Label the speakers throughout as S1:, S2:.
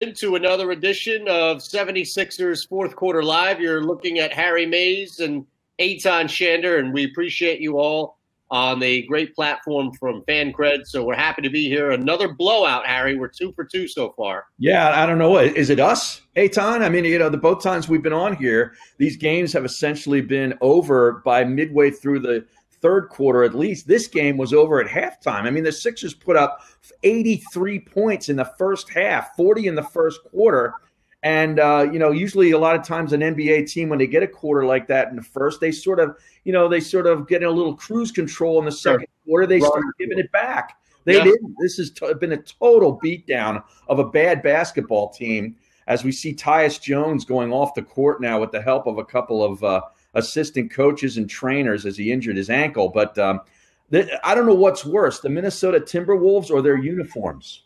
S1: into another edition of 76ers Fourth Quarter Live. You're looking at Harry Mays and Eitan Shander, and we appreciate you all on the great platform from FanCred. So we're happy to be here. Another blowout, Harry. We're 2 for 2 so far.
S2: Yeah, I don't know. Is it us, Eitan? I mean, the both times we've been on here, these games have essentially been over by midway through the third quarter at least. This game was over at halftime. I mean, the Sixers put up 83 points in the first half, 40 in the first quarter. And, usually a lot of times an NBA team, when they get a quarter like that in the first, they sort of get in a little cruise control in the second quarter. They start giving it back. They didn't. This has been a total beatdown of a bad basketball team, as we see Tyus Jones going off the court now with the help of a couple of assistant coaches and trainers as he injured his ankle. But I don't know what's worse, the Minnesota Timberwolves or their uniforms.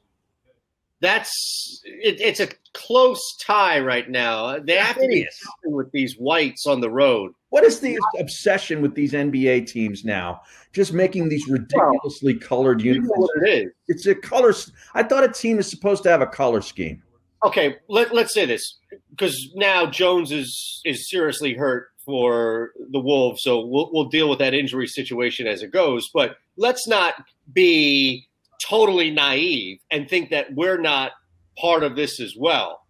S1: It's a close tie right now. They have to be with these whites on the road.
S2: What is the obsession with these NBA teams now? Just making these ridiculously colored uniforms.
S1: You know what it is.
S2: It's a color. I thought a team is supposed to have a color scheme.
S1: Okay, let's say this, because now Jones is seriously hurt for the Wolves, so we'll deal with that injury situation as it goes. But let's not be totally naive and think that we're not part of this as well.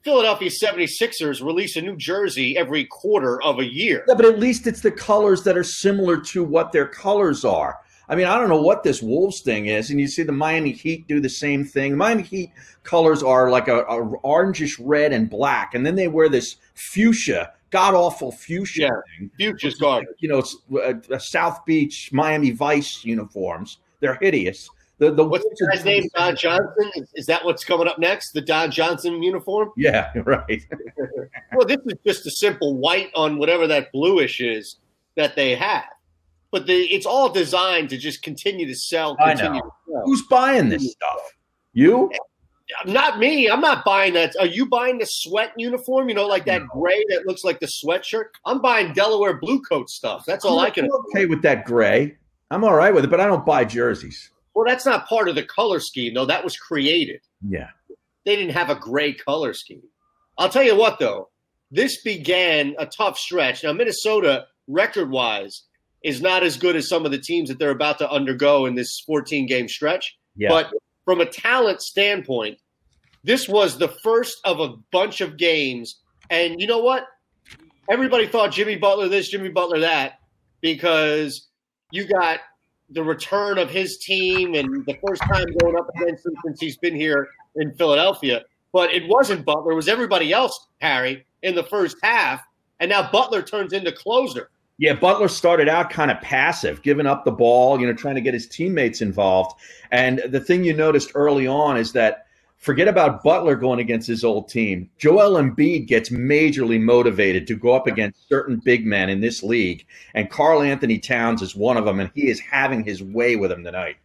S1: Philadelphia 76ers release a new jersey every quarter of a year.
S2: Yeah, but at least it's the colors that are similar to what their colors are. I mean, I don't know what this Wolves thing is, and you see the Miami Heat do the same thing. Miami Heat colors are like a orangish red and black, and then they wear this fuchsia, god-awful fuchsia thing.
S1: Fuchsia's garbage.
S2: It's a South Beach, Miami Vice uniforms. They're hideous.
S1: What's the guy's name? Don Johnson? Is that what's coming up next? The Don Johnson uniform?
S2: Yeah, right.
S1: Well, this is just a simple white on whatever that bluish is that they have. But it's all designed to just continue to sell.
S2: I know. Who's buying this stuff? You?
S1: Not me. I'm not buying that. Are you buying the sweat uniform? Like that gray that looks like the sweatshirt? I'm buying Delaware Blue Coat stuff. That's all I can.
S2: I'm okay with that gray. I'm all right with it, but I don't buy jerseys.
S1: Well, that's not part of the color scheme, though. That was created.
S2: Yeah.
S1: They didn't have a gray color scheme. I'll tell you what, though. This began a tough stretch. Now, Minnesota, record-wise, is not as good as some of the teams that they're about to undergo in this 14-game stretch.
S2: Yeah.
S1: But from a talent standpoint, this was the first of a bunch of games. And you know what? Everybody thought Jimmy Butler this, Jimmy Butler that, because you got – the return of his team and the first time going up against him since he's been here in Philadelphia. But it wasn't Butler. It was everybody else, Harry, in the first half. And now Butler turns into closer.
S2: Yeah, Butler started out kind of passive, giving up the ball, trying to get his teammates involved. And the thing you noticed early on is that forget about Butler going against his old team. Joel Embiid gets majorly motivated to go up against certain big men in this league, and Karl Anthony Towns is one of them, and he is having his way with him tonight.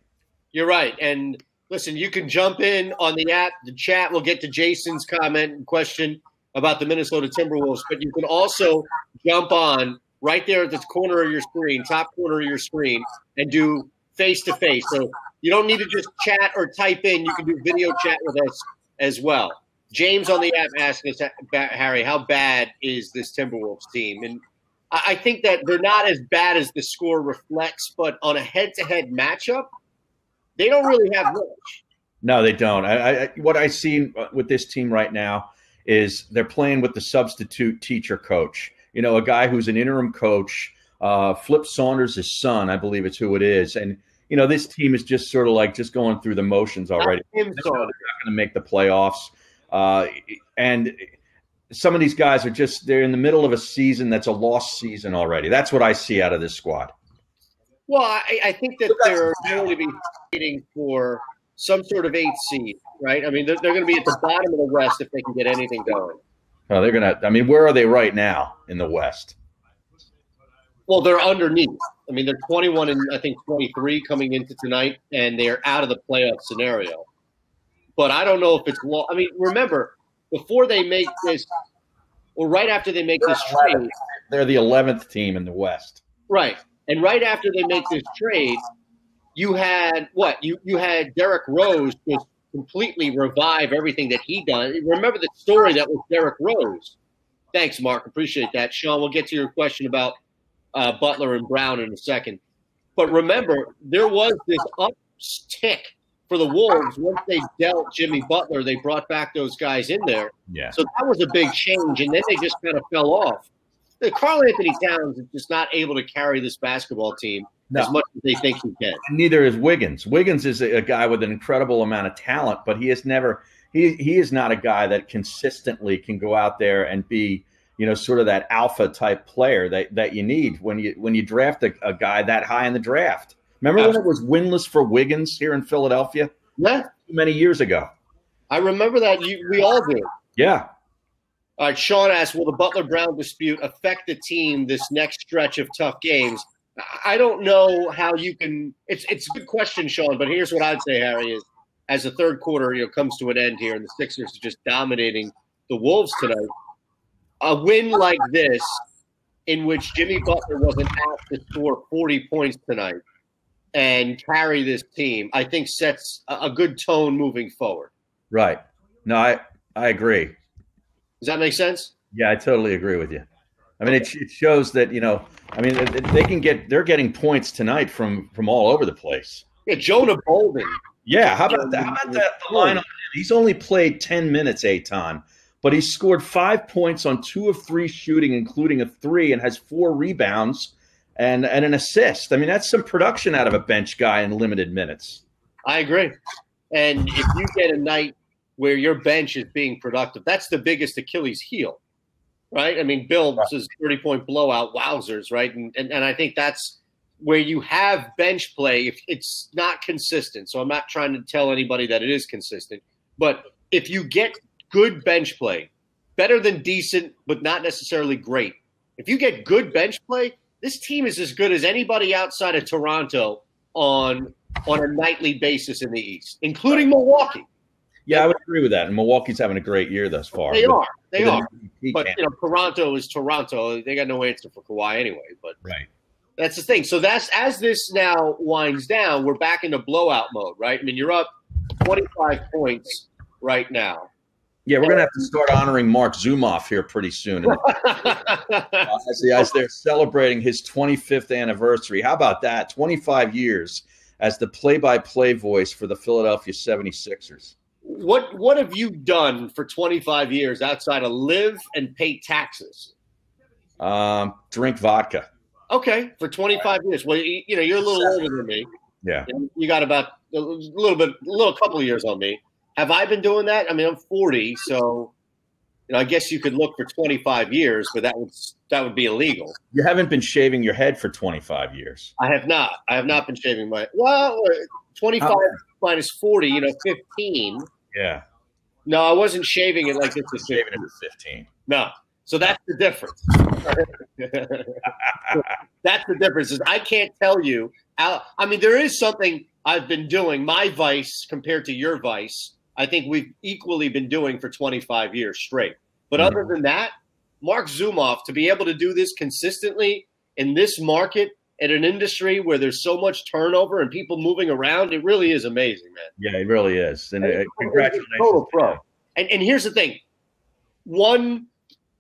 S1: You're right. And listen, you can jump in on the app, the chat. We'll get to Jason's comment and question about the Minnesota Timberwolves, but you can also jump on right there at the corner of your screen, top corner of your screen, and do face-to-face. So you don't need to just chat or type in. You can do video chat with us as well. James on the app asked us, Harry, how bad is this Timberwolves team? And I think that they're not as bad as the score reflects, but on a head-to-head matchup, they don't really have much.
S2: No, they don't. What I see with this team right now is they're playing with the substitute teacher coach. A guy who's an interim coach, Flip Saunders' son, I believe it's who it is. And this team is just sort of like just going through the motions already. They're not going to make the playoffs. And some of these guys they're in the middle of a season that's a lost season already. That's what I see out of this squad.
S1: Well, I think that they're going to be fighting for some sort of 8th seed, right? I mean, they're going to be at the bottom of the West if they can get anything going.
S2: Oh, they're going to – I mean, where are they right now in the West?
S1: Well, they're underneath. I mean, they're 21 and I think 23 coming into tonight, and they're out of the playoff scenario. But I don't know if it's – I mean, remember, before they make this – or right after they make this trade –
S2: they're the 11th team in the West.
S1: Right. And right after they make this trade, you had what? You had Derrick Rose just completely revive everything that he done. Remember the story that was Derrick Rose. Thanks, Mark. Appreciate that. Sean, we'll get to your question about Butler and Brown in a second. But remember, there was this uptick for the Wolves. Once they dealt Jimmy Butler, they brought back those guys in there.
S2: Yeah.
S1: So that was a big change, and then they just kind of fell off. Karl Anthony Towns is just not able to carry this basketball team as much as they think he can.
S2: Neither is Wiggins. Wiggins is a guy with an incredible amount of talent, but he is not a guy that consistently can go out there and be, sort of that alpha type player that you need when you draft a guy that high in the draft. Remember when it was winless for Wiggins here in Philadelphia?
S1: Yeah.
S2: Many years ago.
S1: I remember that. We all do.
S2: Yeah.
S1: All right, Sean asked, will the Butler-Brown dispute affect the team this next stretch of tough games? I don't know how you can – it's a good question, Sean, but here's what I'd say, Harry, is as the third quarter comes to an end here and the Sixers are just dominating the Wolves tonight, a win like this in which Jimmy Butler wasn't asked to score 40 points tonight and carry this team, I think sets a good tone moving forward.
S2: Right. No, I agree.
S1: Does that make sense?
S2: Yeah, I totally agree with you. I mean, it shows that, they're getting points tonight from all over the place.
S1: Yeah, Jonah Bolden.
S2: Yeah, how about that? How about that line on him? He's only played 10 minutes, Eitan, but he scored 5 points on 2 of 3 shooting, including a 3, and has 4 rebounds and an assist. I mean, that's some production out of a bench guy in limited minutes.
S1: I agree. And if you get a night where your bench is being productive, that's the biggest Achilles heel, right? I mean, Bill says 30-point blowout, wowzers, right? And I think that's where you have bench play. If it's not consistent, so I'm not trying to tell anybody that it is consistent, but if you get good bench play, better than decent, but not necessarily great. If you get good bench play, this team is as good as anybody outside of Toronto on a nightly basis in the East, including Milwaukee.
S2: Yeah, I would agree with that. And Milwaukee's having a great year thus far.
S1: They are. But Toronto is Toronto. They got no answer for Kawhi anyway. But
S2: right.
S1: That's the thing. So that's as this now winds down, we're back into blowout mode, right? I mean, you're up 25 points right now.
S2: Yeah, we're going to have to start honoring Mark Zumoff here pretty soon. As they're celebrating his 25th anniversary. How about that? 25 years as the play-by-play voice for the Philadelphia 76ers.
S1: What have you done for 25 years outside of live and pay taxes?
S2: Drink vodka.
S1: Okay, for 25 years. Well, you're a little older than me.
S2: Yeah.
S1: You got about a couple of years on me. Have I been doing that? I mean, I'm 40, so I guess you could look for 25 years, but that would be illegal.
S2: You haven't been shaving your head for 25 years.
S1: I have not. I have not been shaving my 25 minus 40, 15.
S2: Yeah.
S1: No, I wasn't shaving it like this.
S2: Was shaving it at 15.
S1: No. So that's the difference. That's the difference. Is I can't tell you. I mean, there is something I've been doing. My vice compared to your vice, I think we've equally been doing for 25 years straight. But other than that, Mark Zumoff, to be able to do this consistently in this market, in an industry where there's so much turnover and people moving around, it really is amazing, man.
S2: Yeah, it really is. And congratulations.
S1: Total pro. And here's the thing. One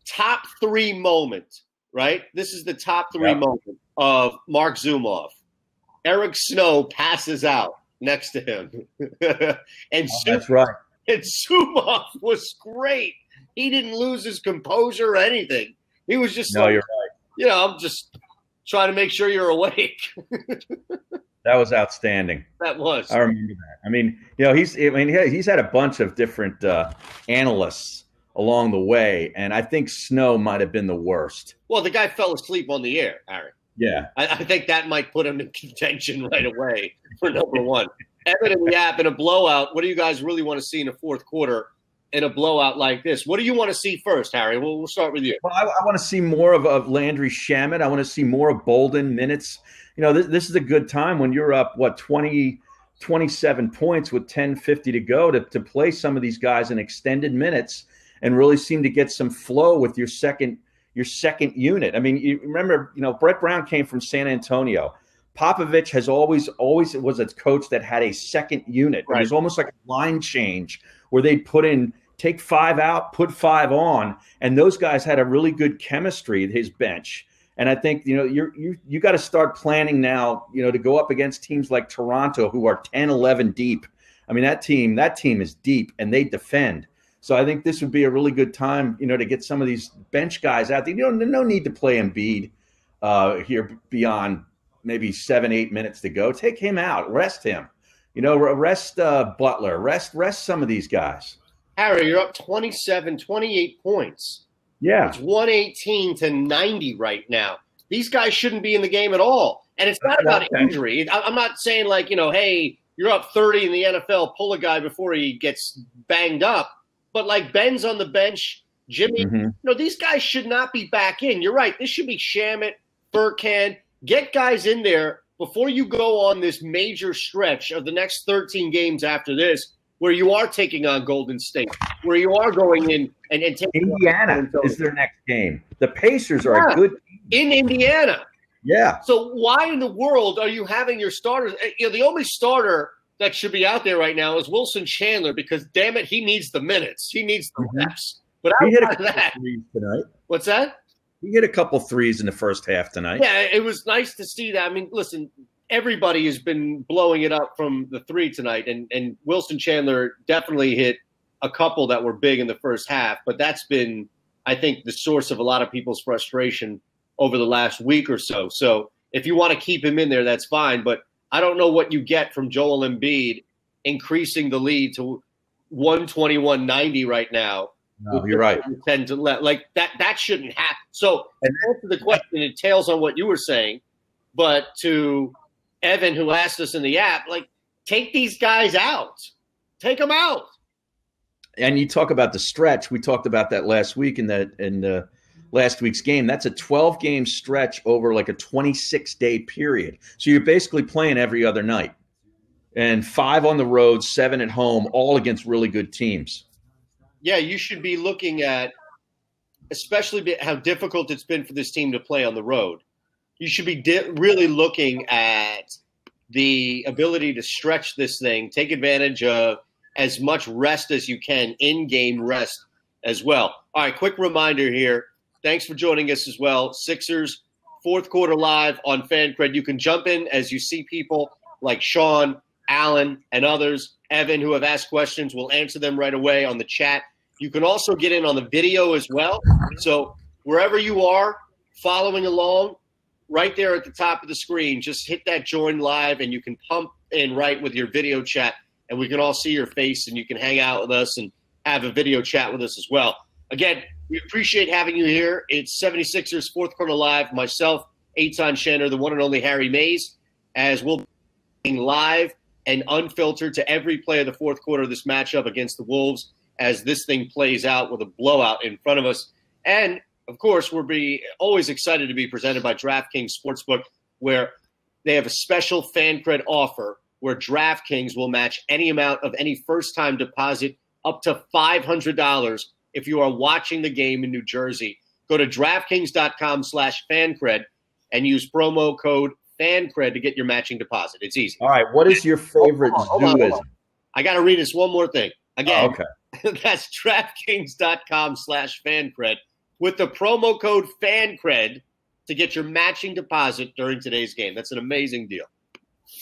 S1: top 3 moment, right? This is the top 3 moment of Mark Zumoff. Eric Snow passes out next to him.
S2: That's right.
S1: And Zumoff was great. He didn't lose his composure or anything. He was just
S2: you're right.
S1: I'm just trying to make sure you're awake.
S2: That was outstanding.
S1: That was.
S2: I remember that. I mean, he's had a bunch of different analysts along the way, and I think Snow might have been the worst.
S1: Well, the guy fell asleep on the air, Aaron.
S2: Yeah.
S1: I think that might put him in contention right away for number one. Evan and the app in a blowout. What do you guys really want to see in the fourth quarter in a blowout like this? What do you want to see first, Harry? We'll start with you.
S2: Well, I want to see more of Landry Shamet. I want to see more of Bolden minutes. This is a good time when you're up, 27 points with 10:50 to go to play some of these guys in extended minutes and really seem to get some flow with your second unit. I mean, you remember, Brett Brown came from San Antonio. Popovich has always was a coach that had a second unit. Right. It was almost like a line change where they'd take 5 out, put 5 on, and those guys had a really good chemistry, his bench. And I think, you got to start planning now, to go up against teams like Toronto, who are 10, 11 deep. I mean, that team is deep and they defend. So I think this would be a really good time, to get some of these bench guys out there. No need to play Embiid here beyond maybe 7-8 minutes to go. Take him out, rest him, rest Butler, rest some of these guys.
S1: Harry, you're up 27, 28 points.
S2: Yeah.
S1: It's 118-90 right now. These guys shouldn't be in the game at all. And it's not about injury. I'm not saying hey, you're up 30 in the NFL, pull a guy before he gets banged up. But Ben's on the bench, Jimmy, these guys should not be back in. You're right. This should be Shamet, Furkan. Get guys in there before you go on this major stretch of the next 13 games after this, where you are taking on Golden State, where you are going in and taking
S2: Indiana is their next game. The Pacers are a good team.
S1: In Indiana.
S2: Yeah.
S1: So why in the world are you having your starters? The only starter that should be out there right now is Wilson Chandler because, damn it, he needs the minutes. He needs the reps. But
S2: he hit a couple threes tonight.
S1: What's that?
S2: He hit a couple threes in the first half tonight.
S1: Yeah, it was nice to see that. I mean, listen, everybody has been blowing it up from the 3 tonight, and Wilson Chandler definitely hit a couple that were big in the first half. But that's been, I think, the source of a lot of people's frustration over the last week or so. So if you want to keep him in there, that's fine. But I don't know what you get from Joel Embiid increasing the lead to 121-90 right now.
S2: No, you're right.
S1: 10 to that shouldn't happen. So, and answer the question, it tails on what you were saying, but to Evan, who asked us in the app, take these guys out. Take them out.
S2: And you talk about the stretch. We talked about that last week in last week's game. That's a 12-game stretch over a 26-day period. So you're basically playing every other night. And 5 on the road, 7 at home, all against really good teams.
S1: Yeah, you should be looking at, especially how difficult it's been for this team to play on the road. You should be really looking at the ability to stretch this thing, take advantage of as much rest as you can, in-game rest as well. All right, quick reminder here. Thanks for joining us as well. Sixers, fourth quarter live on FanCred. You can jump in as you see people like Sean, Alan, and others, Evan, who have asked questions. We'll answer them right away on the chat. You can also get in on the video as well. So wherever you are following along, right there at the top of the screen, just hit that join live and you can pump in right with your video chat and we can all see your face and you can hang out with us and have a video chat with us as well. Again, we appreciate having you here. It's 76ers Fourth Quarter Live. Myself, Eitan Shander, the one and only Harry Mays, as we'll be live and unfiltered to every play of the fourth quarter of this matchup against the Wolves as this thing plays out with a blowout in front of us. And, of course, we'll be always excited to be presented by DraftKings Sportsbook, where they have a special FanCred offer where DraftKings will match any amount of any first-time deposit up to $500 if you are watching the game in New Jersey. Go to DraftKings.com/FanCred and use promo code FanCred to get your matching deposit. It's easy.
S2: All right. What is your favorite Zooism?
S1: I got to read this one more thing. Again,
S2: okay.
S1: That's DraftKings.com/FanCred with the promo code FanCred to get your matching deposit during today's game. That's an amazing deal.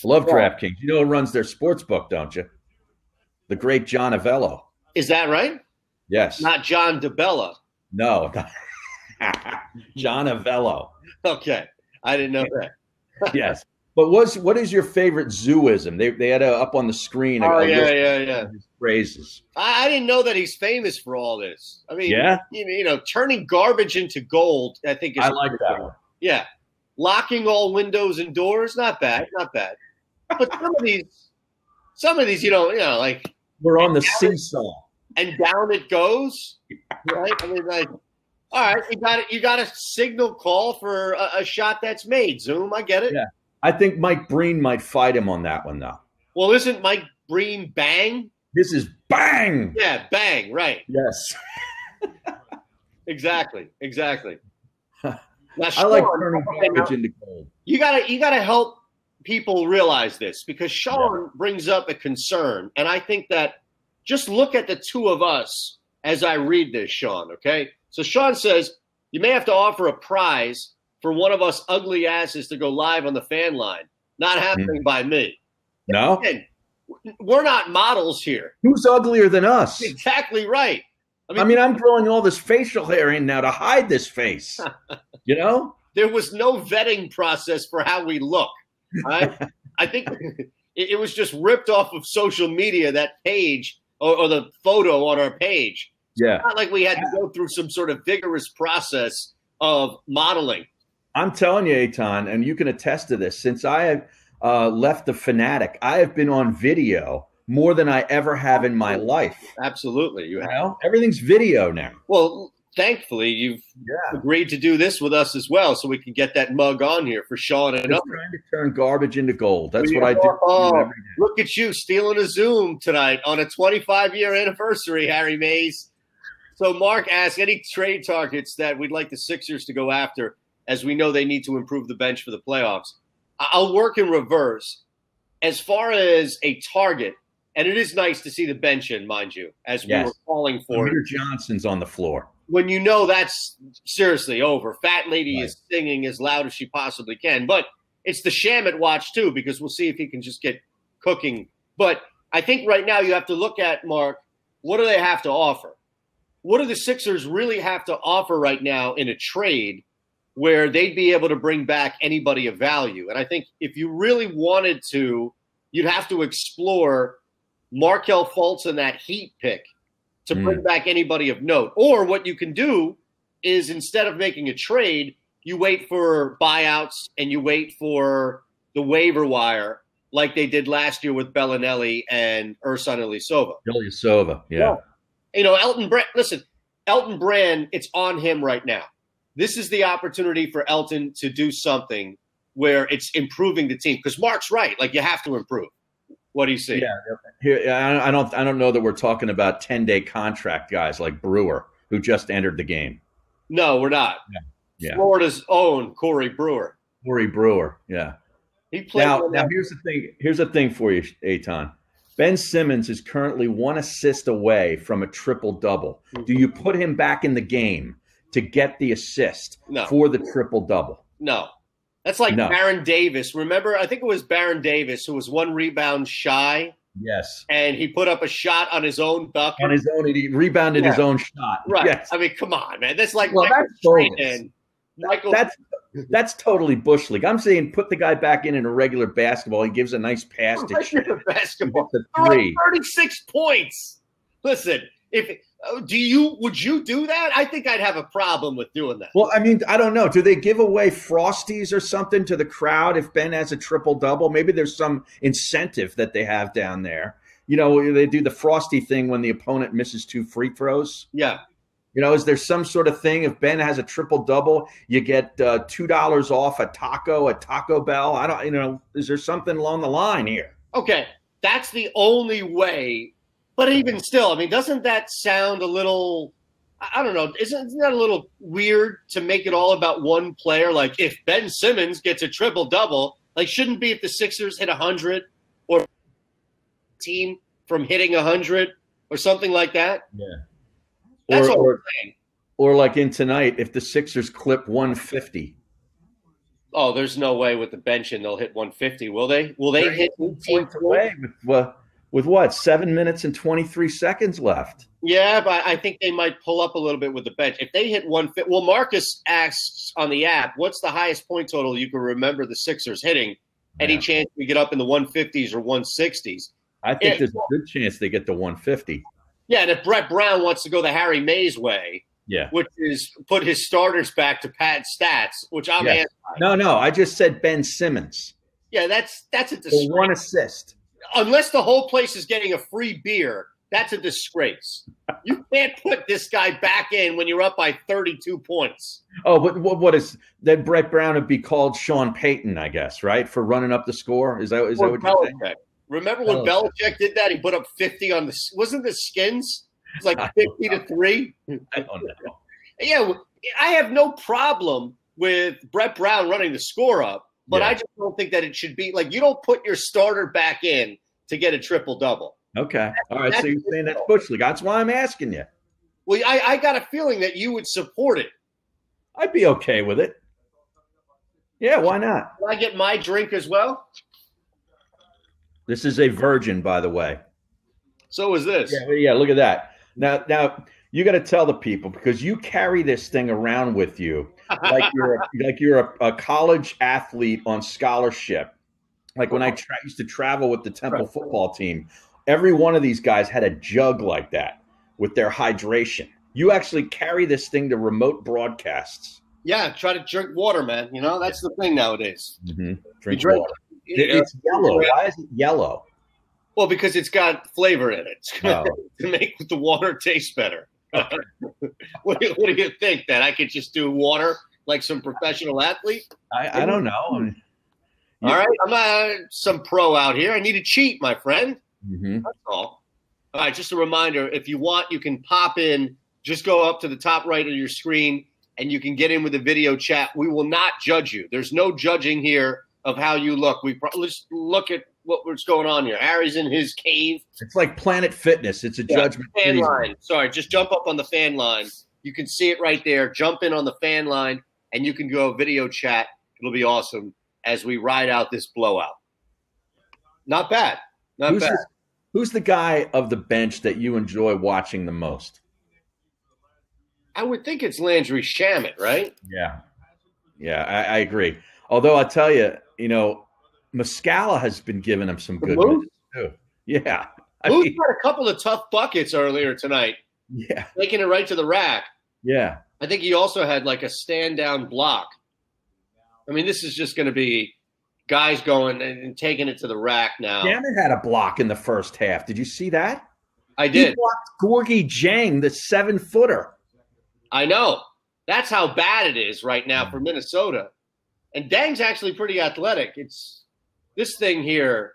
S2: Love DraftKings. You know who runs their sports book, don't you? The great John Avello.
S1: Is that right?
S2: Yes.
S1: Not John DeBella.
S2: No. John Avello.
S1: Okay. I didn't know that.
S2: Yes. But what is your favorite Zooism? They had up on the screen.
S1: Yeah.
S2: Phrases.
S1: I didn't know that he's famous for all this. I mean,
S2: yeah.
S1: Turning garbage into gold, I think is
S2: I like that one.
S1: Yeah. Locking all windows and doors, not bad. But some of these, like
S2: we're on the seesaw.
S1: And down it goes. Right? I mean, all right, you got a signal call for a shot that's made. Zoom, I get it.
S2: Yeah. I think Mike Breen might fight him on that one, though.
S1: Well, isn't Mike Breen bang?
S2: This is bang.
S1: Yeah, bang, right.
S2: Yes.
S1: Exactly. Now,
S2: I like turning garbage into gold.
S1: You gotta help people realize this because Sean brings up a concern. And I think that just look at the two of us as I read this, Sean, okay? So Sean says, you may have to offer a prize for one of us ugly asses to go live on the fan line. Not happening by me.
S2: No?
S1: And we're not models here.
S2: Who's uglier than us?
S1: Exactly right.
S2: I mean, I'm growing all this facial hair in now to hide this face. You know?
S1: There was no vetting process for how we look. Right? I think it was just ripped off of social media, that page or the photo on our page.
S2: Yeah.
S1: It's not like we had to go through some sort of vigorous process of modeling.
S2: I'm telling you, Eitan, and you can attest to this, since I have left the Fanatic, I have been on video more than I ever have in my life.
S1: Absolutely. You have.
S2: Everything's video now.
S1: Well, thankfully, you've agreed to do this with us as well, so we can get that mug on here for Sean and others.
S2: Trying to turn garbage into gold. That's what I do.
S1: Oh, look at you stealing a Zoom tonight on a 25-year anniversary, Harry Mays. So Mark asked, any trade targets that we'd like the Sixers to go after, as we know they need to improve the bench for the playoffs? I'll work in reverse. As far as a target, and it is nice to see the bench in, mind you, as we were calling for.
S2: Amir Johnson's on the floor.
S1: When you know that's seriously over. Fat Lady is singing as loud as she possibly can. But it's the Shamet watch, too, because we'll see if he can just get cooking. But I think right now you have to look at, Mark, what do they have to offer? What do the Sixers really have to offer right now in a trade where they'd be able to bring back anybody of value? And I think if you really wanted to, you'd have to explore Markelle Fultz and that Heat pick to bring back anybody of note. Or what you can do is, instead of making a trade, you wait for buyouts and you wait for the waiver wire like they did last year with Bellinelli and Ersan Ilyasova.
S2: Ilyasova, yeah.
S1: You know, Elton Brand, it's on him right now. This is the opportunity for Elton to do something where it's improving the team. Because Mark's right. Like, you have to improve. What do you see?
S2: Yeah, here, I don't know that we're talking about 10-day contract guys like Brewer, who just entered the game.
S1: No, we're not.
S2: Yeah.
S1: Florida's own Corey Brewer.
S2: Corey Brewer, yeah.
S1: He played.
S2: Now here's the thing. Here's the thing for you, Eitan. Ben Simmons is currently 1 assist away from a triple-double. Do you put him back in the game to get the assist for the triple-double?
S1: No. That's like Baron Davis. Remember, I think it was Baron Davis who was 1 rebound shy.
S2: Yes.
S1: And he put up a shot on his own bucket.
S2: On his own, he rebounded his own shot.
S1: Right.
S2: Yes.
S1: I mean, come on, man. That's like
S2: Michael. That's totally Bush League. I'm saying put the guy back in a regular basketball. He gives a nice pass to
S1: regular basketball.
S2: Three.
S1: 36 points. Listen, would you do that? I think I'd have a problem with doing that.
S2: Well, I mean, I don't know. Do they give away Frosties or something to the crowd if Ben has a triple-double? Maybe there's some incentive that they have down there. You know, they do the Frosty thing when the opponent misses 2 free throws.
S1: Yeah.
S2: You know, is there some sort of thing? If Ben has a triple-double, you get $2 off a taco at Taco Bell. Is there something along the line here?
S1: Okay, that's the only way. But even still, I mean, doesn't that sound a little, I don't know, isn't that a little weird to make it all about one player? Like, if Ben Simmons gets a triple-double, like, shouldn't be if the Sixers hit 100 or team from hitting 100 or something like that?
S2: Yeah.
S1: That's all I'm saying.
S2: Or like in tonight, if the Sixers clip 150.
S1: Oh, there's no way with the bench and they'll hit 150, will they? Will they hit 18
S2: points away with what, 7 minutes and 23 seconds left?
S1: Yeah, but I think they might pull up a little bit with the bench. If they hit 150, well, Marcus asks on the app, what's the highest point total you can remember the Sixers hitting? Any chance we get up in the 150s or 160s?
S2: I think there's a good chance they get to 150.
S1: Yeah, and if Brett Brown wants to go the Harry Mays way, which is put his starters back to pad stats, which I'm anti.
S2: No, I just said Ben Simmons.
S1: Yeah, that's a disgrace.
S2: 1 assist.
S1: Unless the whole place is getting a free beer, that's a disgrace. You can't put this guy back in when you're up by 32 points.
S2: Oh, but what is that? Brett Brown would be called Sean Payton, I guess, right, for running up the score? Is that what you're saying?
S1: Remember when Belichick did that? He put up 50 on wasn't the Skins? It was like 50-3.
S2: I don't know.
S1: Yeah, I have no problem with Brett Brown running the score up. but I just don't think that it should be like you don't put your starter back in to get a triple-double.
S2: Okay. All right. So you're saying that's Bush League. That's why I'm asking you.
S1: Well, I got a feeling that you would support it.
S2: I'd be okay with it. Yeah, why not?
S1: Can I get my drink as well?
S2: This is a virgin, by the way.
S1: So is this.
S2: Yeah, look at that. Now you got to tell the people because you carry this thing around with you like you're a college athlete on scholarship. Like when I used to travel with the Temple football team, every one of these guys had a jug like that with their hydration. You actually carry this thing to remote broadcasts.
S1: Yeah, try to drink water, man. You know, that's the thing nowadays.
S2: Mm-hmm. Drink water. It's yellow. Why is it yellow?
S1: Well, because it's got flavor in it to make the water taste better. Okay. What do you think? That I could just do water like some professional athlete?
S2: I don't know.
S1: All right, I'm not some pro out here. I need to cheat, my friend.
S2: Mm-hmm.
S1: That's all. All right, just a reminder, if you want, you can pop in. Just go up to the top right of your screen, and you can get in with a video chat. We will not judge you. There's no judging here of how you look. Let's look at what's going on here. Harry's in his cave.
S2: It's like Planet Fitness. It's a judgment.
S1: Fan line. Sorry, just jump up on the fan line. You can see it right there. Jump in on the fan line, and you can go video chat. It'll be awesome as we ride out this blowout. Not bad. Not bad.
S2: Who's the guy of the bench that you enjoy watching the most?
S1: I would think it's Landry Shamet, right?
S2: Yeah, I agree. Although I tell you, Muscala has been giving him some good minutes too. Yeah.
S1: Moose had a couple of tough buckets earlier tonight.
S2: Yeah.
S1: Taking it right to the rack.
S2: Yeah.
S1: I think he also had like a stand-down block. I mean, this is just going to be guys going and taking it to the rack now.
S2: Shamet had a block in the first half. Did you see that?
S1: I did.
S2: He blocked Gorgie Jang, the 7-footer.
S1: I know. That's how bad it is right now for Minnesota. And Dang's actually pretty athletic. It's this thing here.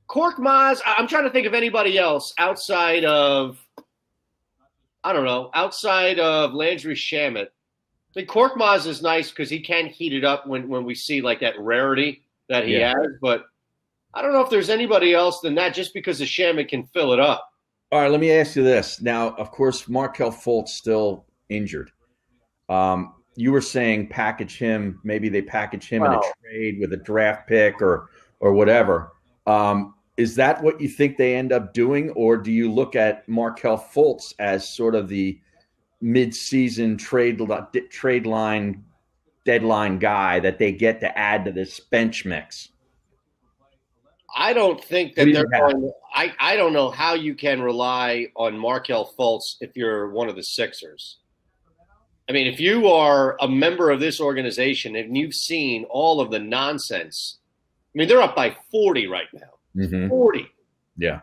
S1: Korkmaz, I'm trying to think of anybody else outside of Landry Shamet. I think Korkmaz is nice because he can heat it up when we see like that rarity that he has. But I don't know if there's anybody else than that just because the Shamet can fill it up.
S2: All right, let me ask you this. Now, of course, Markelle Fultz still injured. You were saying package him. Maybe they package him in a trade with a draft pick or whatever. Is that what you think they end up doing, or do you look at Markelle Fultz as sort of the mid-season trade line deadline guy that they get to add to this bench mix?
S1: I don't think that they're going. I don't know how you can rely on Markelle Fultz if you're one of the Sixers. I mean, if you are a member of this organization and you've seen all of the nonsense, I mean, they're up by 40 right now.
S2: Mm-hmm.
S1: 40.
S2: Yeah.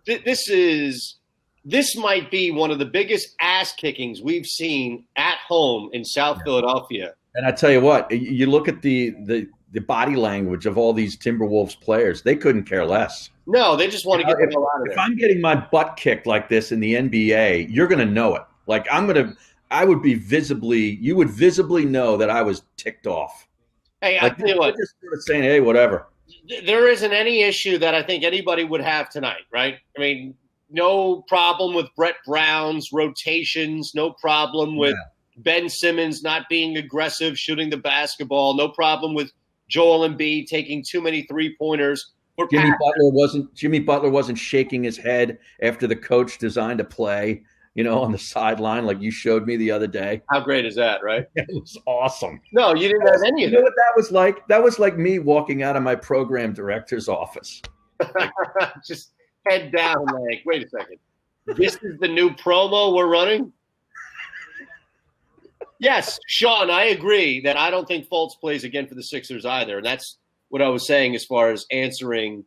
S1: This might be one of the biggest ass kickings we've seen at home in South Philadelphia.
S2: And I tell you what, you look at the body language of all these Timberwolves players, they couldn't care less.
S1: No, they just want to get the hell out of there.
S2: If I'm getting my butt kicked like this in the NBA, you're going to know it. Like you would visibly know that I was ticked off.
S1: Hey, I'll tell you what.
S2: Just sort of saying, hey, whatever.
S1: There isn't any issue that I think anybody would have tonight, right? I mean, no problem with Brett Brown's rotations. No problem with Ben Simmons not being aggressive, shooting the basketball. No problem with Joel Embiid taking too many three-pointers.
S2: Jimmy Butler wasn't shaking his head after the coach designed a play, on the sideline like you showed me the other day.
S1: How great is that, right?
S2: It was awesome.
S1: No, you didn't have any of that.
S2: You know what that was like? That was like me walking out of my program director's office.
S1: Just head down like, wait a second. This is the new promo we're running? Yes, Sean, I agree that I don't think Fultz plays again for the Sixers either. And that's what I was saying as far as answering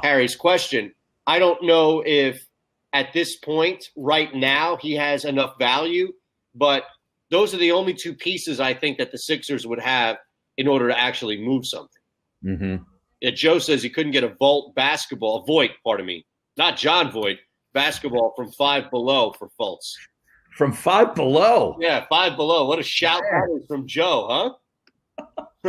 S1: Harry's question. I don't know if at this point right now he has enough value, but those are the only two pieces I think that the Sixers would have in order to actually move something.
S2: Mm-hmm.
S1: Yeah, Joe says he couldn't get a Voigt, not John Voigt, basketball from Five Below for Fultz.
S2: From Five Below?
S1: Yeah, Five Below. What a shout that is from Joe, huh?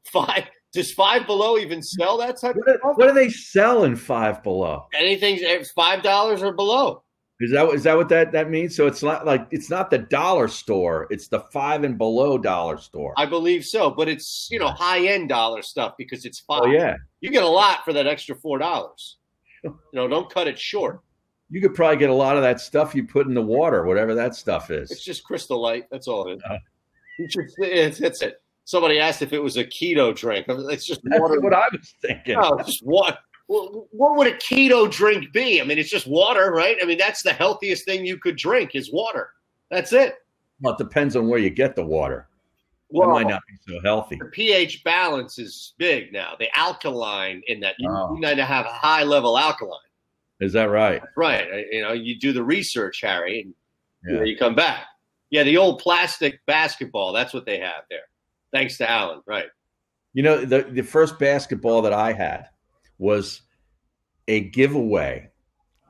S1: Five. Does Five Below even sell that type of stuff?
S2: What do they sell in Five Below?
S1: Anything's $5 or below.
S2: Is that what that means? So it's not like it's not the dollar store; it's the $5 and below dollar store.
S1: I believe so, but it's high end dollar stuff because it's $5.
S2: Oh yeah,
S1: you get a lot for that extra $4. Don't cut it short.
S2: You could probably get a lot of that stuff you put in the water, whatever that stuff is.
S1: It's just Crystal Light. That's all it is. That's it. Somebody asked if it was a keto drink. It's just water.
S2: That's what I was thinking.
S1: No, it's just water. What would a keto drink be? I mean, it's just water, right? I mean, that's the healthiest thing you could drink is water. That's it.
S2: Well, it depends on where you get the water. Well, it might not be so healthy.
S1: The pH balance is big now. The alkaline in that, you need to have a high level alkaline.
S2: Is that right?
S1: That's right. You do the research, Harry, and you come back. Yeah, the old plastic basketball, that's what they have there. Thanks to Alan, right.
S2: The first basketball that I had was a giveaway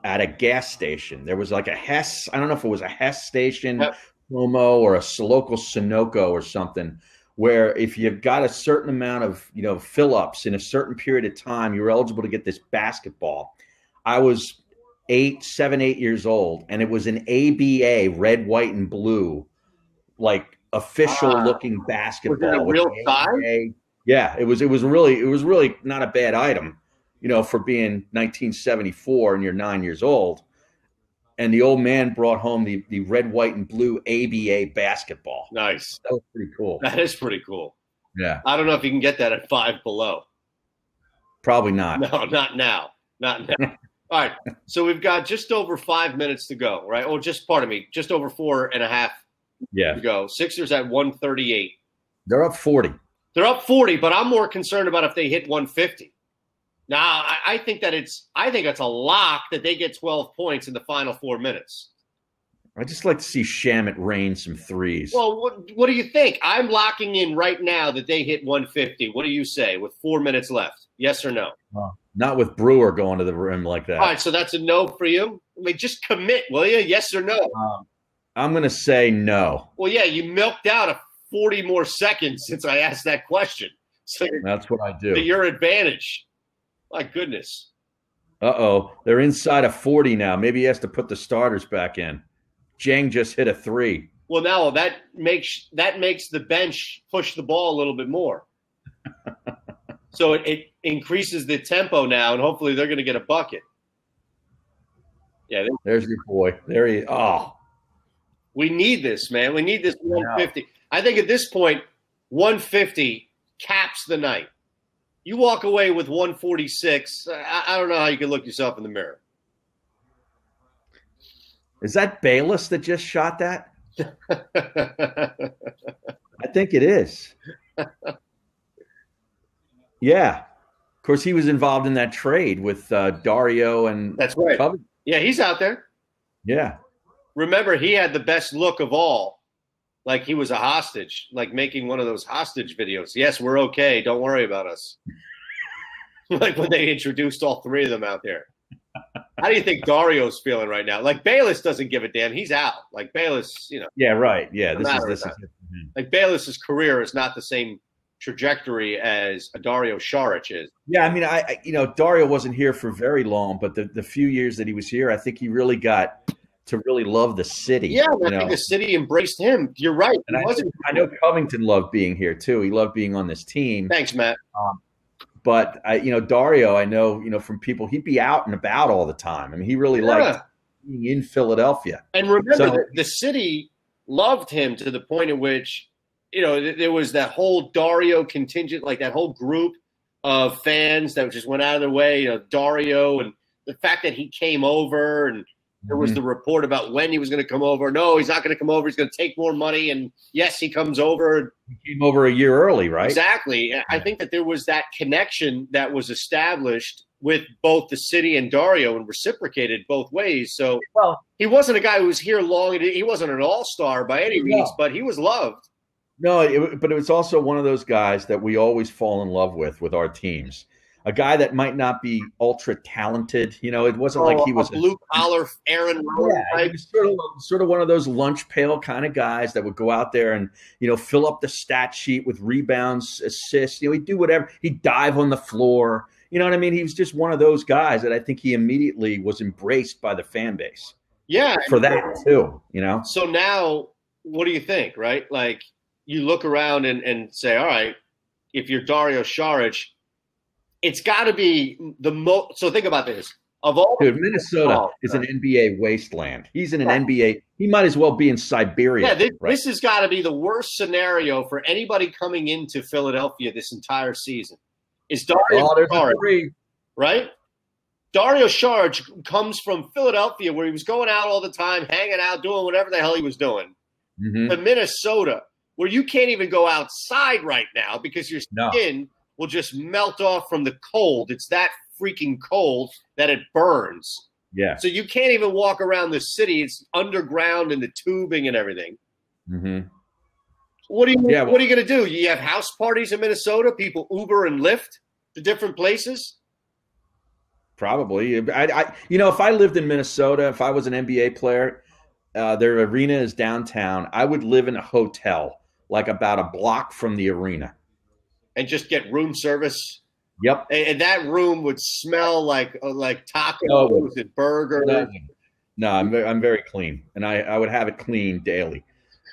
S2: at a gas station. There was like a Hess, I don't know if it was a Hess station promo or a local Sunoco or something, where if you got a certain amount of, fill-ups in a certain period of time, you were eligible to get this basketball. I was 7, 8 years old, and it was an ABA, red, white, and blue, like official-looking basketball.
S1: Was it a real size?
S2: Yeah, it was really not a bad item, for being 1974 and you're 9 years old. And the old man brought home the red, white, and blue ABA basketball.
S1: Nice.
S2: That was pretty cool.
S1: That is pretty cool.
S2: Yeah.
S1: I don't know if you can get that at Five Below.
S2: Probably not.
S1: No, not now. Not now. All right. So we've got just over 5 minutes to go, right? Or just over 4.5 to go. Sixers at 138.
S2: They're up 40.
S1: They're up 40, but I'm more concerned about if they hit 150. Now, I think it's a lock that they get 12 points in the final 4 minutes.
S2: I just like to see Shamet rain some threes.
S1: Well, what do you think? I'm locking in right now that they hit 150. What do you say with 4 minutes left? Yes or no?
S2: Not with Brewer going to the rim like that.
S1: All right, so that's a no for you? I mean, just commit, will you? Yes or no?
S2: I'm going to say no.
S1: Well, yeah, you milked out a 40 more seconds since I asked that question. So
S2: that's what I do.
S1: To your advantage. My goodness.
S2: Uh-oh. They're inside of 40 now. Maybe he has to put the starters back in. Jang just hit a 3.
S1: Well, now that makes the bench push the ball a little bit more. So it increases the tempo now, and hopefully they're going to get a bucket. Yeah.
S2: There's your boy. There he is. Oh.
S1: We need this, man. We need this 150. I think at this point, 150 caps the night. You walk away with 146. I don't know how you can look yourself in the mirror.
S2: Is that Bayless that just shot that? I think it is. Yeah. Of course, he was involved in that trade with Dario and
S1: that's right.
S2: Covington.
S1: Yeah, he's out there.
S2: Yeah.
S1: Remember, he had the best look of all. Like he was a hostage, like making one of those hostage videos. Yes, we're okay. Don't worry about us. Like when they introduced all three of them out there. How do you think Dario's feeling right now? Like Bayless doesn't give a damn. He's out. Like Bayless,
S2: Yeah, right. Yeah, this is
S1: like Bayless's career is not the same trajectory as a Dario Saric is.
S2: Yeah, I mean, Dario wasn't here for very long, but the few years that he was here, I think he really got to really love the city.
S1: Yeah, I think the city embraced him. You're right.
S2: And I know Covington loved being here too. He loved being on this team.
S1: Thanks, Matt.
S2: But Dario, I know, from people, he'd be out and about all the time. I mean, he really liked being in Philadelphia.
S1: And remember, the city loved him to the point at which, there was that whole Dario contingent, like that whole group of fans that just went out of their way, Dario, and the fact that he came over, and there was the report about when he was going to come over. No, he's not going to come over. He's going to take more money. And yes, he comes over.
S2: He came over a year early, right?
S1: Exactly. I think that there was that connection that was established with both the city and Dario and reciprocated both ways. So he wasn't a guy who was here long. He wasn't an all-star by any means, but he was loved.
S2: No, but it was also one of those guys that we always fall in love with our teams. a guy that might not be ultra talented. It wasn't like he was
S1: a blue collar Aaron Rodgers
S2: he
S1: type.
S2: was sort of one of those lunch pail kind of guys that would go out there and fill up the stat sheet with rebounds, assists. He'd do whatever. He'd dive on the floor. You know what I mean? He was just one of those guys that I think he immediately was embraced by the fan base.
S1: Yeah,
S2: for that too.
S1: So now, what do you think? Right, like you look around and say, all right, if you're Dario Saric, it's got to be the most. So think about this. Of all,
S2: dude, Minnesota is an NBA wasteland. He's in an NBA. He might as well be in Siberia.
S1: Yeah, this has got to be the worst scenario for anybody coming into Philadelphia this entire season. Is Dario Saric, right? Dario Saric comes from Philadelphia, where he was going out all the time, hanging out, doing whatever the hell he was doing, to Minnesota, where you can't even go outside right now because your skin will just melt off from the cold. It's that freaking cold that it burns.
S2: Yeah.
S1: So you can't even walk around the city. It's underground and the tubing and everything.
S2: Mm-hmm.
S1: What are you going to do? You have house parties in Minnesota, people Uber and Lyft to different places?
S2: Probably. If I lived in Minnesota, if I was an NBA player, their arena is downtown. I would live in a hotel, like about a block from the arena.
S1: And just get room service?
S2: Yep.
S1: And that room would smell like tacos and burgers.
S2: No, I'm very clean, and I would have it clean daily.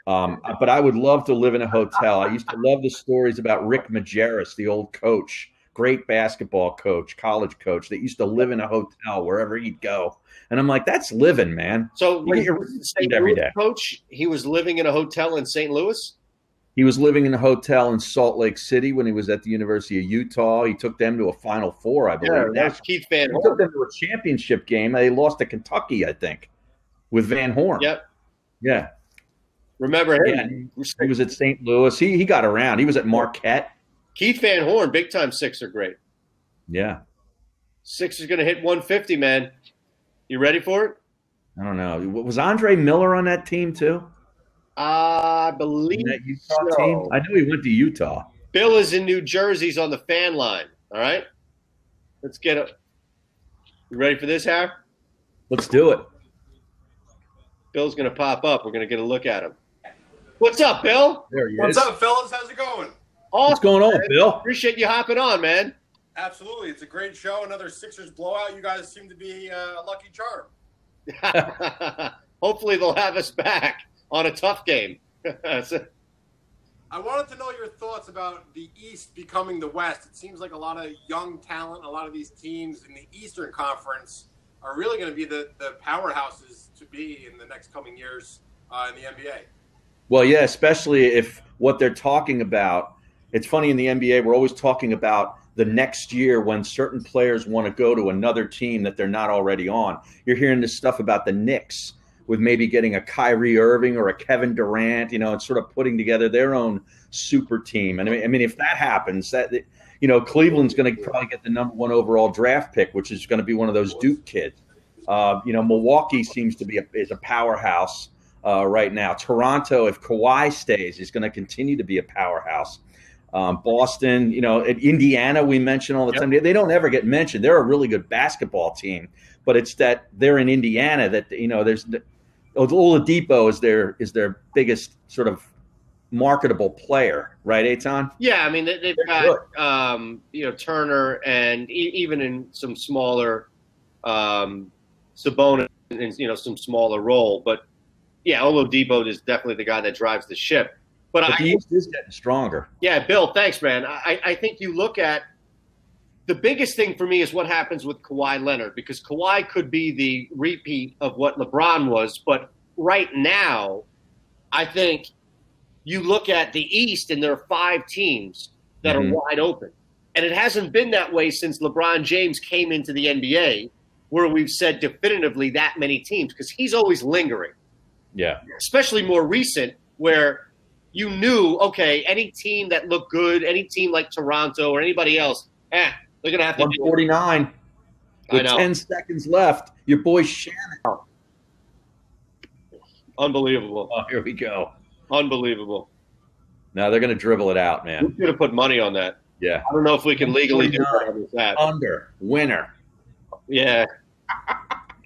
S2: But I would love to live in a hotel. I used to love the stories about Rick Majerus, the old coach, great basketball coach, college coach, that used to live in a hotel wherever he'd go. And I'm like, that's living, man.
S1: So when he was the St. Louis coach, he was living in a hotel in St. Louis?
S2: He was living in a hotel in Salt Lake City when he was at the University of Utah. He took them to a Final Four, I believe.
S1: Yeah, that's Keith Van Horn.
S2: He took them to a championship game. They lost to Kentucky, I think, with Van Horn.
S1: Yep.
S2: Yeah.
S1: Remember him?
S2: Yeah, he was at St. Louis. He got around. He was at Marquette.
S1: Keith Van Horn, big time Sixer, great.
S2: Yeah.
S1: Sixer's going to hit 150, man. You ready for it?
S2: I don't know. Was Andre Miller on that team too?
S1: I believe
S2: that Utah team. I know he went to Utah.
S1: Bill is in New Jersey. He's on the fan line. All right. Let's get it. You ready for this, Harry?
S2: Let's do it.
S1: Bill's going to pop up. We're going to get a look at him. What's up, Bill?
S2: There he is.
S3: What's up, fellas? How's it going?
S1: Awesome,
S2: what's going on,
S1: man.
S2: Bill?
S1: Appreciate you hopping on, man.
S3: Absolutely. It's a great show. Another Sixers blowout. You guys seem to be a lucky charm.
S1: Hopefully they'll have us back on a tough game.
S3: I wanted to know your thoughts about the East becoming the West. It seems like a lot of young talent, a lot of these teams in the Eastern Conference are really going to be the powerhouses to be in the next coming years in the NBA.
S2: Well, yeah, especially if what they're talking about, it's funny in the NBA, we're always talking about the next year when certain players want to go to another team that they're not already on. You're hearing this stuff about the Knicks with maybe getting a Kyrie Irving or a Kevin Durant, and sort of putting together their own super team. And I mean, if that happens, that Cleveland's going to probably get the #1 overall draft pick, which is going to be one of those Duke kids. Milwaukee seems to be is a powerhouse right now. Toronto, if Kawhi stays, is going to continue to be a powerhouse. Boston, Indiana, we mention all the time. They don't ever get mentioned. They're a really good basketball team, but it's that they're in Indiana that there's Oladipo is their biggest sort of marketable player, right, Eitan?
S1: Yeah, I mean they've got Turner and even in some smaller Sabonis in some smaller role, but yeah, Oladipo is definitely the guy that drives the ship. But
S2: the East is getting stronger.
S1: Yeah, Bill, thanks, man. I think you look at the biggest thing for me is what happens with Kawhi Leonard, because Kawhi could be the repeat of what LeBron was. But right now, I think you look at the East and there are 5 teams that are wide open. And it hasn't been that way since LeBron James came into the NBA, where we've said definitively that many teams, because he's always lingering.
S2: Yeah.
S1: Especially more recent, where you knew, okay, any team that looked good, any team like Toronto or anybody else, they're going to have to
S2: 149 with 10 seconds left. Your boy Shannon.
S1: Unbelievable.
S2: Oh, here we go.
S1: Unbelievable.
S2: Now they're going to dribble it out, man.
S1: We should have put money on that.
S2: Yeah.
S1: I don't know if we can legally do that.
S2: Under. Winner.
S1: Yeah.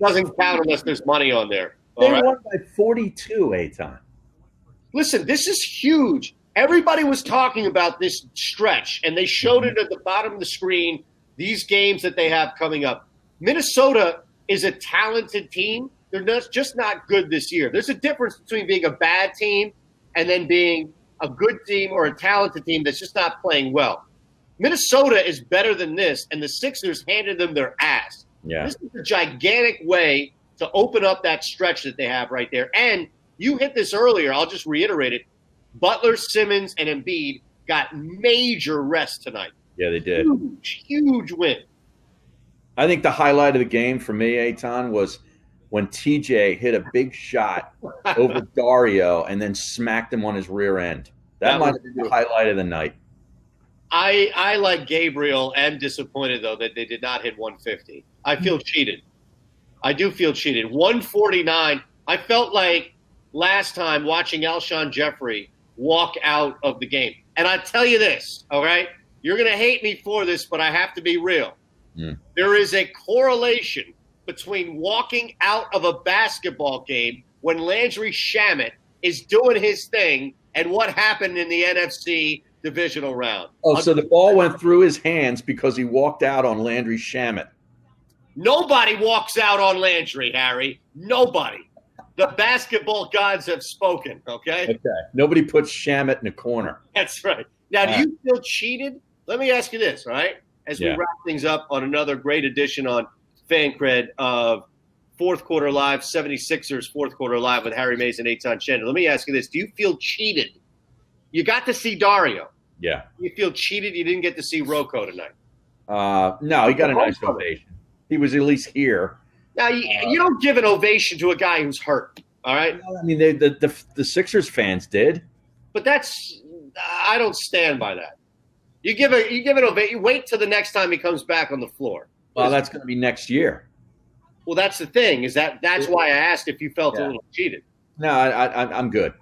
S1: Doesn't count unless there's money on there.
S2: They won by 42, Eitan.
S1: Listen, this is huge. Everybody was talking about this stretch, and they showed it at the bottom of the screen, these games that they have coming up. Minnesota is a talented team. They're just not good this year. There's a difference between being a bad team and then being a good team or a talented team that's just not playing well. Minnesota is better than this, and the Sixers handed them their ass.
S2: Yeah.
S1: This is a gigantic way to open up that stretch that they have right there. And you hit this earlier. I'll just reiterate it. Butler, Simmons, and Embiid got major rest tonight.
S2: Yeah, they did.
S1: Huge win.
S2: I think the highlight of the game for me, Eitan, was when TJ hit a big shot over Dario and then smacked him on his rear end. That might have been the highlight of the night.
S1: I like Gabriel, am disappointed, though, that they did not hit 150. I feel cheated. I do feel cheated. 149. I felt like last time watching Alshon Jeffrey walk out of the game. And I tell you this, all right? You're going to hate me for this, but I have to be real. There is a correlation between walking out of a basketball game when Landry Shamet is doing his thing and what happened in the NFC divisional round.
S2: Oh, so the ball went through his hands because he walked out on Landry Shamet.
S1: Nobody walks out on Landry, Harry. Nobody. The basketball gods have spoken, okay?
S2: Okay. Nobody puts Shamet in a corner.
S1: That's right. Now, do you feel cheated? Let me ask you this, all right? As we wrap things up on another great edition on FanCred of Fourth Quarter Live, 76ers Fourth Quarter Live with Harry Mays and Eitan Chandler. Let me ask you this. Do you feel cheated? You got to see Dario.
S2: Yeah.
S1: You feel cheated you didn't get to see Rocco tonight?
S2: No, he got a nice ovation. He was at least here.
S1: Now, you don't give an ovation to a guy who's hurt, all right?
S2: I mean, the Sixers fans did.
S1: But I don't stand by that. You give an ovation. You wait till the next time he comes back on the floor.
S2: Well, that's going to be next year.
S1: Well, that's the thing. That's why I asked if you felt a little cheated.
S2: No, I'm good.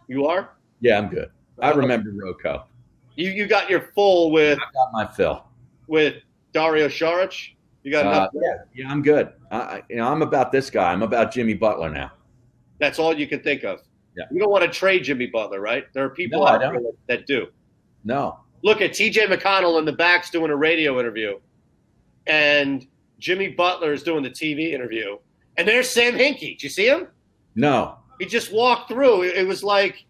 S1: You are?
S2: Yeah, I'm good. I remember Rocco.
S1: You got your full with.
S2: I got my fill
S1: with Dario Saric. You got enough.
S2: Yeah, I'm good. I'm about this guy. I'm about Jimmy Butler now.
S1: That's all you can think of.
S2: Yeah.
S1: You don't want to trade Jimmy Butler, right? There are people out there that do.
S2: No.
S1: Look at T.J. McConnell in the back's doing a radio interview, and Jimmy Butler is doing the TV interview, and there's Sam Hinkie. Did you see him?
S2: No.
S1: He just walked through. It was like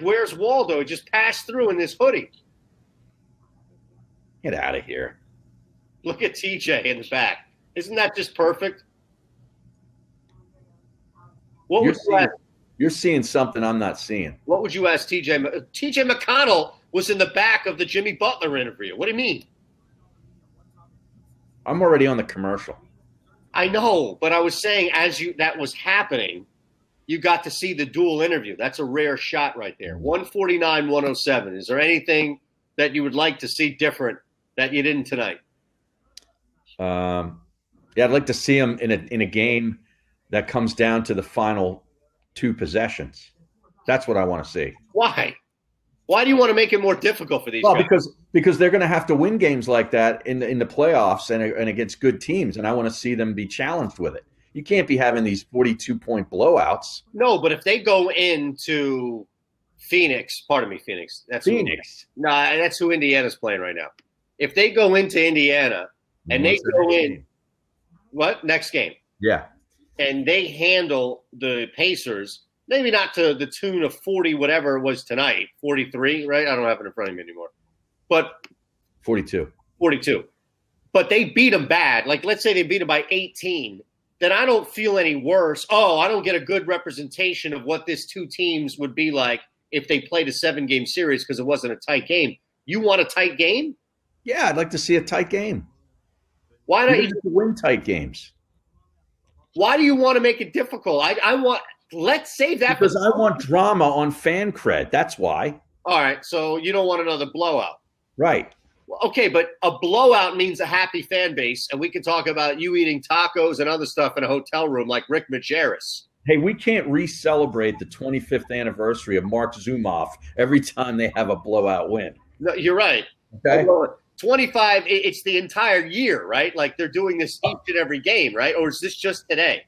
S1: where's Waldo? He just passed through in this hoodie.
S2: Get out of here.
S1: Look at TJ in the back. Isn't that just perfect?
S2: You're seeing something I'm not seeing.
S1: What would you ask TJ? TJ McConnell was in the back of the Jimmy Butler interview. What do you mean?
S2: I'm already on the commercial.
S1: I know, but I was saying that was happening, you got to see the dual interview. That's a rare shot right there. 149-107. Is there anything that you would like to see different that you didn't tonight?
S2: I'd like to see him in a game that comes down to the final two possessions. That's what I want to see.
S1: Why? Why do you want to make it more difficult for these guys?
S2: Because they're going to have to win games like that in the playoffs and against good teams, and I want to see them be challenged with it. You can't be having these 42-point blowouts.
S1: No, but if they go into Phoenix. That's
S2: Phoenix.
S1: That's who Indiana's playing right now. If they go into Indiana and they go in – what? Next game.
S2: Yeah.
S1: And they handle the Pacers, maybe not to the tune of 40, whatever it was tonight, 43, right? I don't have it in front of me anymore. But
S2: 42.
S1: But they beat them bad. Like, let's say they beat them by 18. Then I don't feel any worse. Oh, I don't get a good representation of what this two teams would be like if they played a 7-game series because it wasn't a tight game. You want a tight game?
S2: Yeah, I'd like to see a tight game.
S1: Why don't you
S2: win tight games?
S1: Why do you want to make it difficult? Let's save that.
S2: Because I want drama on FanCred. That's why.
S1: All right, so you don't want another blowout.
S2: Right.
S1: Okay, but a blowout means a happy fan base, and we can talk about you eating tacos and other stuff in a hotel room like Rick Majerus.
S2: Hey, we can't re-celebrate the 25th anniversary of Mark Zumoff every time they have a blowout win.
S1: No, you're right.
S2: Okay.
S1: 25, it's the entire year, right? Like they're doing this each and every game, right? Or is this just today?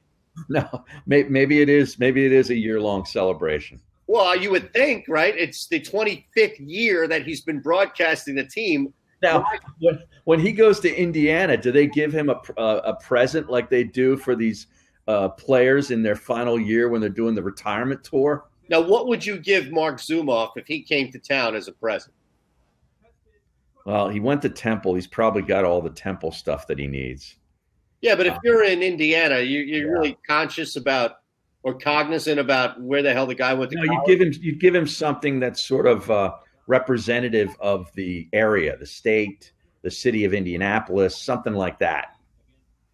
S2: No, maybe it is. Maybe it is a year-long celebration.
S1: Well, you would think, right? It's the 25th year that he's been broadcasting the team.
S2: Now, when he goes to Indiana, do they give him a present like they do for these players in their final year when they're doing the retirement tour?
S1: Now, what would you give Mark Zumoff if he came to town as a present?
S2: Well, he went to Temple. He's probably got all the Temple stuff that he needs.
S1: Yeah, but if you're in Indiana, you're really conscious about or cognizant about where the hell the guy went to college?
S2: You'd give him something that's sort of representative of the area, the state, the city of Indianapolis, something like that.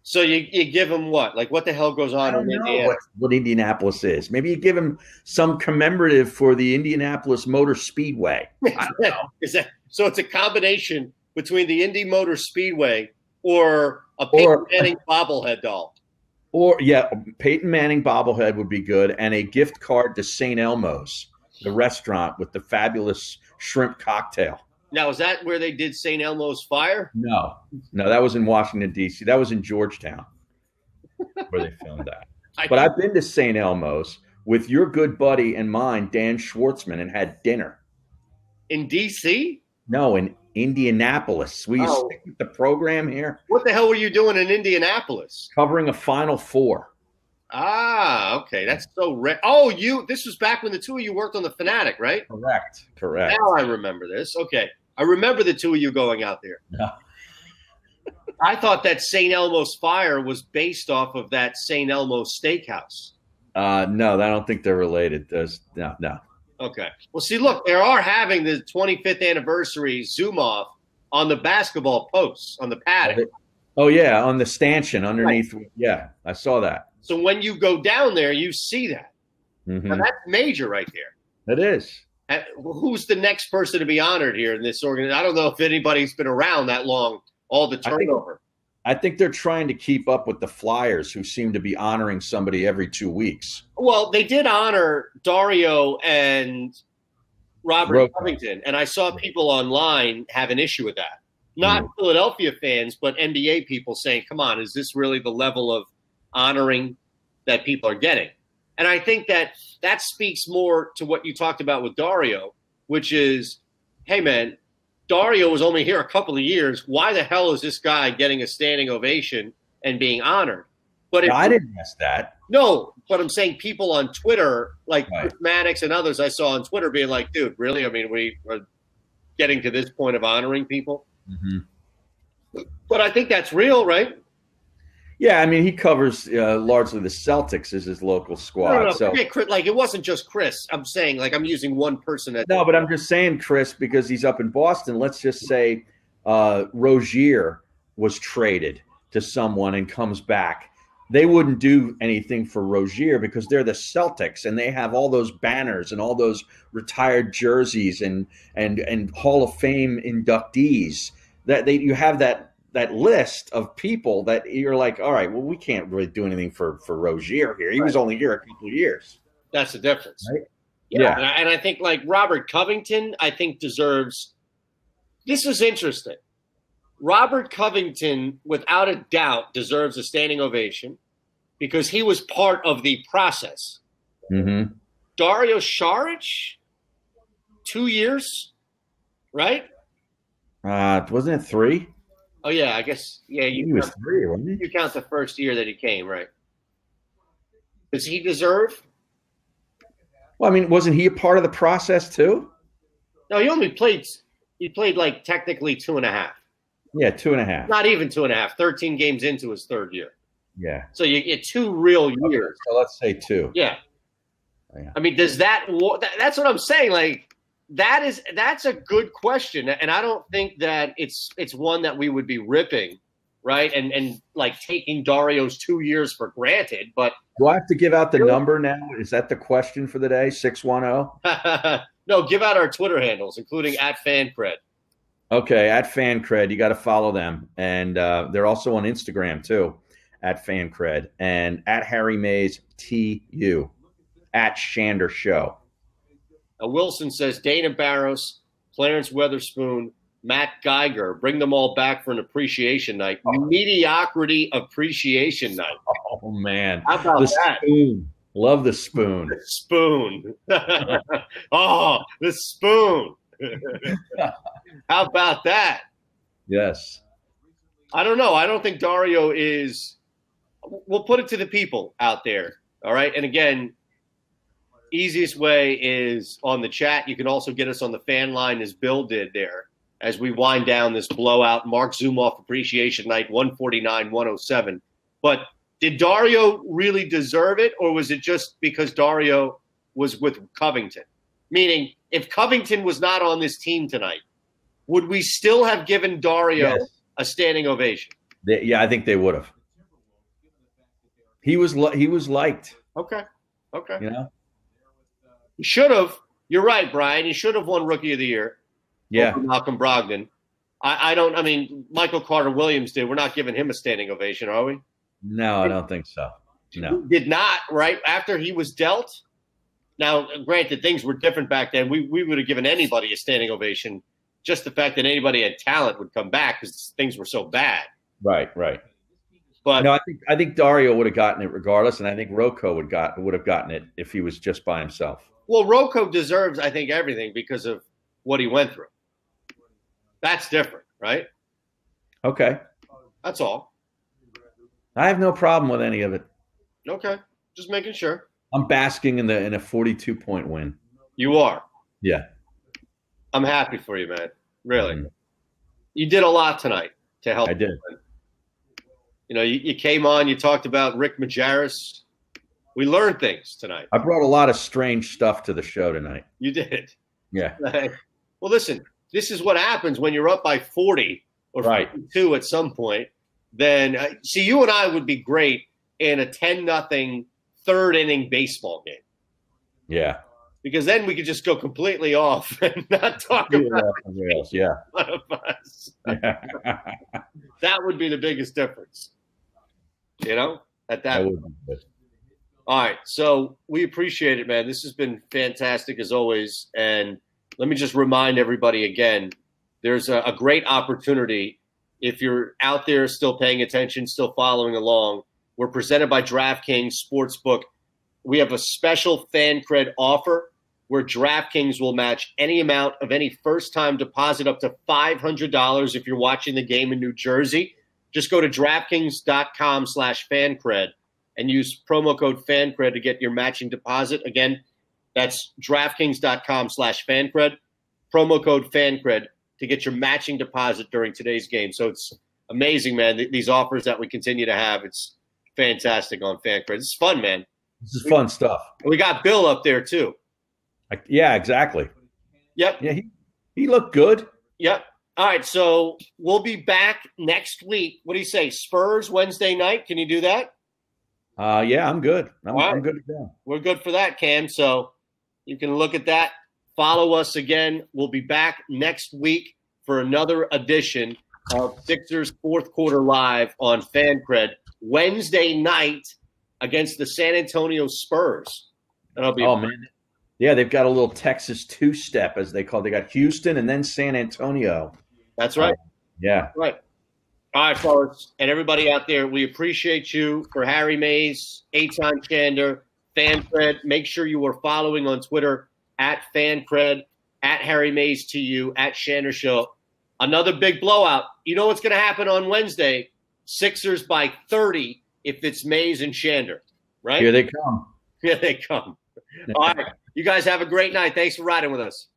S1: So you give him what? Like what the hell goes on in Indiana?
S2: What Indianapolis is. Maybe you give him some commemorative for the Indianapolis Motor Speedway. I don't know.
S1: So it's a combination between the Indy Motor Speedway or a Peyton Manning bobblehead doll.
S2: Or, Peyton Manning bobblehead would be good, and a gift card to St. Elmo's, the restaurant with the fabulous shrimp cocktail.
S1: Now, is that where they did St. Elmo's Fire?
S2: No, that was in Washington, D.C. That was in Georgetown where they filmed that. But I've been to St. Elmo's with your good buddy and mine, Dan Schwartzman, and had dinner.
S1: In D.C.?
S2: No, in Indianapolis. Will you stick with the program here?
S1: What the hell were you doing in Indianapolis?
S2: Covering a Final Four.
S1: Ah, okay. That's so rare. Oh, this was back when the two of you worked on The Fanatic, right?
S2: Correct.
S1: Now I remember this. Okay. I remember the two of you going out there.
S2: Yeah.
S1: I thought that St. Elmo's Fire was based off of that St. Elmo's Steakhouse.
S2: No, I don't think they're related. No.
S1: Okay. Well, see, look, they are having the 25th anniversary Zoom-off on the basketball posts, on the paddock.
S2: Oh, yeah, on the stanchion underneath. Right. Yeah, I saw that.
S1: So when you go down there, you see that.
S2: Mm-hmm.
S1: Now, that's major right there.
S2: It is.
S1: Who's the next person to be honored here in this organization? I don't know if anybody's been around that long, all the turnover.
S2: I think they're trying to keep up with the Flyers, who seem to be honoring somebody every 2 weeks.
S1: Well, they did honor Dario and Robert Covington, and I saw people online have an issue with that. Not Philadelphia fans, but NBA people saying, come on, is this really the level of honoring that people are getting? And I think that speaks more to what you talked about with Dario, which is, hey, man, Dario was only here a couple of years. Why the hell is this guy getting a standing ovation and being honored? But
S2: I didn't ask that.
S1: No, but I'm saying people on Twitter, like Chris Mannix and others I saw on Twitter being like, dude, really? I mean, we are getting to this point of honoring people. Mm-hmm. But I think that's real, right?
S2: Yeah, I mean, he covers largely the Celtics as his local squad.
S1: No,
S2: so
S1: like it wasn't just Chris. I'm saying like I'm using one person.
S2: No, but I'm just saying Chris because he's up in Boston. Let's just say Rozier was traded to someone and comes back. They wouldn't do anything for Rozier because they're the Celtics and they have all those banners and all those retired jerseys and Hall of Fame inductees. You have that list of people that you're like, all right, well, we can't really do anything for Rozier here. He was only here a couple of years.
S1: That's the difference.
S2: Right?
S1: Yeah. And I think like Robert Covington, I think deserves – this is interesting. Robert Covington, without a doubt, deserves a standing ovation because he was part of the process.
S2: Mm-hmm.
S1: Dario Saric, 2 years, right?
S2: Wasn't it 3?
S1: Oh, yeah, I guess. Yeah,
S2: he was 3, wasn't he?
S1: You count the first year that he came, right? Does he deserve?
S2: Well, I mean, wasn't he a part of the process too?
S1: No, he only played. He played like technically 2.5.
S2: Yeah, 2.5.
S1: Not even 2.5. 13 games into his third year.
S2: Yeah.
S1: So you get 2 real years.
S2: So let's say 2.
S1: Yeah. I mean, does that? That's what I'm saying. Like that's a good question, and I don't think that it's one that we would be ripping, right? And like taking Dario's 2 years for granted. But
S2: do I have to give out the number now? Is that the question for the day? 610?
S1: No, give out our Twitter handles, including @FanCred.
S2: Okay, @FanCred. You got to follow them, and they're also on Instagram too, @FanCred, and @Harry Mays TU, @Shander Show.
S1: Wilson says Dana Barros, Clarence Weatherspoon, Matt Geiger, bring them all back for an appreciation night. Mediocrity appreciation night.
S2: Oh, man.
S1: How about that?
S2: Spoon. Love the spoon.
S1: The spoon. Oh, the spoon. How about that?
S2: Yes.
S1: I don't know. I don't think Dario is – we'll put it to the people out there, all right? And, again, easiest way is on the chat. You can also get us on the fan line as Bill did there as we wind down this blowout. Mark Zumoff Appreciation Night, 149-107. But did Dario really deserve it, or was it just because Dario was with Covington? Meaning, if Covington was not on this team tonight, would we still have given Dario a standing ovation?
S2: Yeah, I think they would have. He was liked.
S1: Okay.
S2: You know?
S1: He should have. You're right, Brian. He should have won Rookie of the Year.
S2: Yeah.
S1: Malcolm Brogdon. I mean, Michael Carter-Williams did. We're not giving him a standing ovation, are we?
S2: No, I don't think so. No.
S1: Did not, right? After he was dealt. Now, granted, things were different back then. We would have given anybody a standing ovation. Just the fact that anybody had talent would come back because things were so bad.
S2: Right.
S1: But
S2: no, I think Dario would have gotten it regardless, and I think Rocco would have gotten it if he was just by himself.
S1: Well, Rocco deserves, I think, everything because of what he went through. That's different, right?
S2: Okay.
S1: That's all.
S2: I have no problem with any of it.
S1: Okay. Just making sure.
S2: I'm basking in a 42-point win.
S1: You are.
S2: Yeah.
S1: I'm happy for you, man. Really.
S2: Mm-hmm.
S1: You did a lot tonight to help.
S2: I did.
S1: You know, you came on, you talked about Rick Majerus. We learned things tonight.
S2: I brought a lot of strange stuff to the show tonight.
S1: You did.
S2: Yeah.
S1: Well, listen, this is what happens when you're up by 40 or 42 at some point. Then, see, you and I would be great in a 10-0 third-inning baseball game.
S2: Yeah.
S1: Because then we could just go completely off and not talk about one of us. That would be the biggest difference. You know, at that point. All right. So we appreciate it, man. This has been fantastic as always. And let me just remind everybody again, there's a great opportunity. If you're out there still paying attention, still following along, we're presented by DraftKings Sportsbook. We have a special fan cred offer where DraftKings will match any amount of any first-time deposit up to $500 if you're watching the game in New Jersey. Just go to DraftKings.com/FanCred and use promo code FanCred to get your matching deposit. Again, that's DraftKings.com/FanCred, promo code FanCred to get your matching deposit during today's game. So it's amazing, man, these offers that we continue to have. It's fantastic on FanCred. It's fun, man.
S2: This is fun stuff.
S1: We got Bill up there, too.
S2: Yeah, exactly.
S1: Yep.
S2: Yeah, he looked good.
S1: Yep. All right, so we'll be back next week. What do you say, Spurs Wednesday night? Can you do that?
S2: Yeah, I'm good. I'm good to go.
S1: We're good for that, Cam. So you can look at that. Follow us again. We'll be back next week for another edition of Sixers Fourth Quarter Live on FanCred Wednesday night against the San Antonio Spurs. That'll be
S2: man. Yeah, they've got a little Texas two-step, as they call it. They got Houston and then San Antonio.
S1: That's right.
S2: Yeah.
S1: Right. All right, folks, and everybody out there, we appreciate you. For Harry Mays, Eitan Shander, FanCred, make sure you are following on Twitter at FanCred, at Harry Mays to you, at Shander Show. Another big blowout. You know what's going to happen on Wednesday? Sixers by 30 if it's Mays and Shander, right?
S2: Here they come.
S1: Here they come. All right. You guys have a great night. Thanks for riding with us.